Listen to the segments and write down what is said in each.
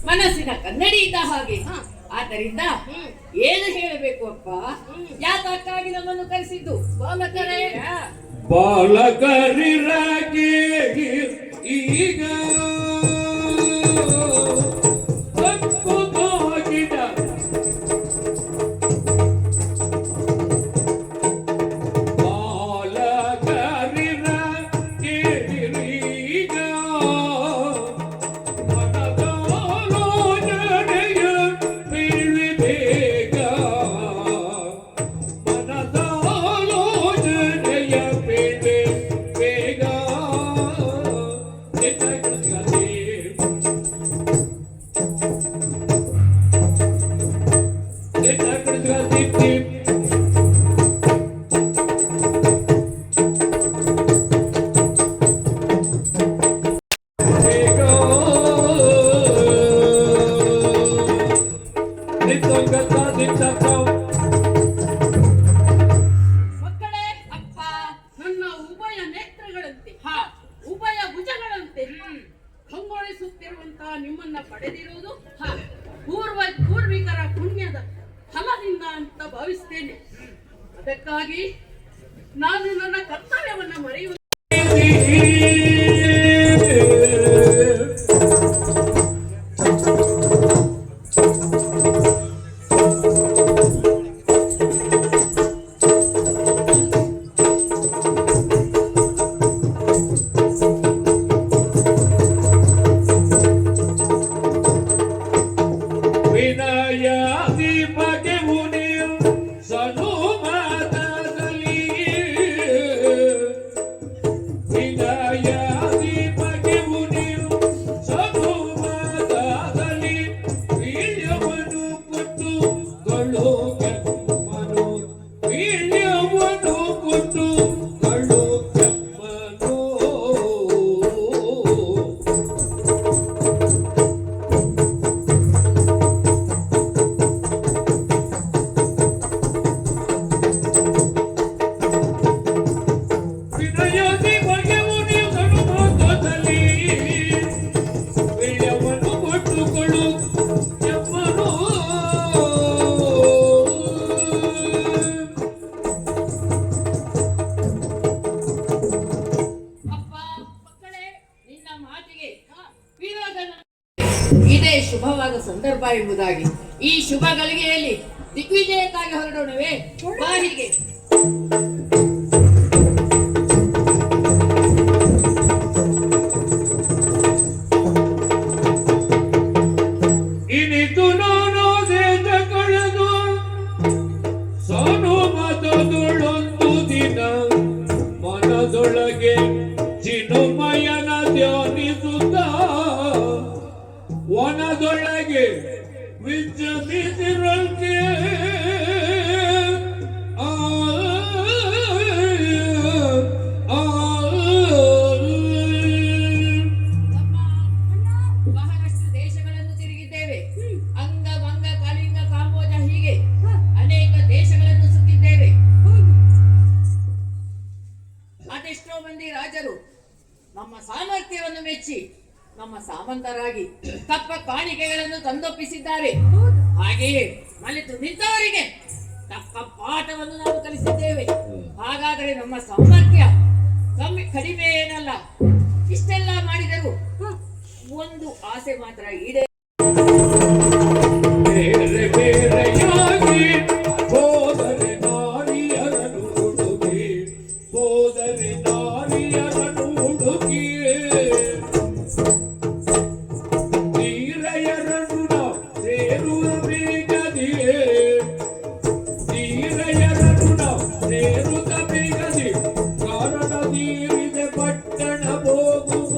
ಮನಸ್ಸಿನ ಕನ್ನಡಿ ಇದ್ದ ಹಾಗೆ. ಆದ್ದರಿಂದ ಏನು ಹೇಳಬೇಕು ಅಪ್ಪ? ಯಾತಕ್ಕಾಗಿ ನಮ್ಮನ್ನು ಕರೆಸಿದ್ದು? ಬಾಲಕರಿರಾಗಿ ಈಗ It's like ಅಂತ ಭಾವಿಸ್ತೇನೆ. ಅದಕ್ಕಾಗಿ ನಾನು ನನ್ನ ಕರ್ತವ್ಯವನ್ನ ಮರೆಯುವ ವಿನಯಾದಿ ಬಗೆವು ನೀವು ಸನುಮಾನದಲ್ಲಿ ವಿನಯಾದಿ ಬಗೆವು ನೀವು ಸನುಮಾನದಲ್ಲಿ ವೀಳ್ಯವನ್ನು ಕೊಟ್ಟು ಕೊಳ್ಳು ಕೆಮ್ಮನು ವೀಳ್ಯವನ್ನು ಕೊಟ್ಟು ಕೊಳ್ಳು ಕೆಮ್ಮನು ವಿನಯೋದಿ ಬಗೆವು ನೀವು ಸನುಮಾನದಲ್ಲಿ ವೀಳ್ಯವನ್ನು ಕೊಟ್ಟುಕೊಳ್ಳು ಕೆಮ್ಮನು ಅಪ್ಪ ಮಕ್ಕಳೇ, ನಿನ್ನ ಮಾತಿಗೆ ವಿರೋಧ ಇದೇ ಶುಭವಾದ ಸಂದರ್ಭ ಎಂಬುದಾಗಿ ಈ ಶುಭ ಗಳಿಗೆಯಲ್ಲಿ ದಿಗ್ವಿಜಯಕ್ಕಾಗಿ ಹೊರಡೋಣವೇ? ಬಾ ಹೀಗೆ. ಇನಿತು ನಾನು ದೇಶ ಕಳೆದು ಸನುಮತದೊಳೊಂದು ದಿನ ಮನದೊಳಗೆ ಚಿನುಮಯನ ಧ್ಯಾನಿಸುತ್ತ ವನದೊಳಗೆ ವಿಜಮಿಸಿರಲ್ಕೆ ಆ ಆ ಬಹಳಷ್ಟು ದೇಶಗಳನ್ನು ತಿರುಗಿದ್ದೇವೆ. ಅಂಗ ಮಂಗ ಕಲಿಂಗ ಕಾಂಬೋಜ ಹೀಗೆ ಅನೇಕ ದೇಶಗಳನ್ನು ಸುತ್ತಿದ್ದೇವೆ. ಅದೆಷ್ಟೋ ಮಂದಿ ರಾಜರು ನಮ್ಮ ಸಾಮರ್ಥ್ಯವನ್ನು ಮೆಚ್ಚಿ ನಮ್ಮ ಸಾಮಂತರಾಗಿ ತಕ್ಕ ಕಾಣಿಕೆಗಳನ್ನು ತಂದೊಪ್ಪಿಸಿದ್ದಾರೆ. ಹಾಗೆಯೇ ಮಲಿತು ನಿಂತವರಿಗೆ ತಕ್ಕ ಪಾಠವನ್ನು ನಾವು ಕಲಿಸಿದ್ದೇವೆ. ಹಾಗಾದರೆ ನಮ್ಮ ಸಾಮರ್ಥ್ಯ ಕಡಿಮೆ ಏನಲ್ಲ. ಇಷ್ಟೆಲ್ಲ ಮಾಡಿದರು ಒಂದು ಆಸೆ ಮಾತ್ರ ಈಡೇ ಬೇರೆ ಬೇರೆಯಾಗಿ ಹೋದರೆ ನಾರಿಯರನು ಹುಡುಕಿ ಹೋದರೆ ನಾರಿಯರನು ಹುಡುಕಿ ಧೀರಯರನು ನಾವು ಸೇರುವ ಬೇಗದಿಯೇ ಧೀರಯರನು ನಾವು ಸೇರುತ್ತ ಬೇಗದಿ ಕಾರಣ ತೀರಿದೆ ಪಟ್ಟಣ ಹೋಗುವ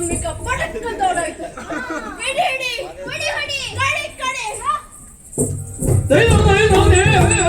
ಅಂಬಿಕ ಪಟಕ್ಕಂತ ಓಡಾಯ್ತು. ಹಿಡಿ ಹಿಡಿ ಹೊಡಿ ಹೊಡಿ ಕಡೆ ಕಡೆ ದೈವ ದೈವ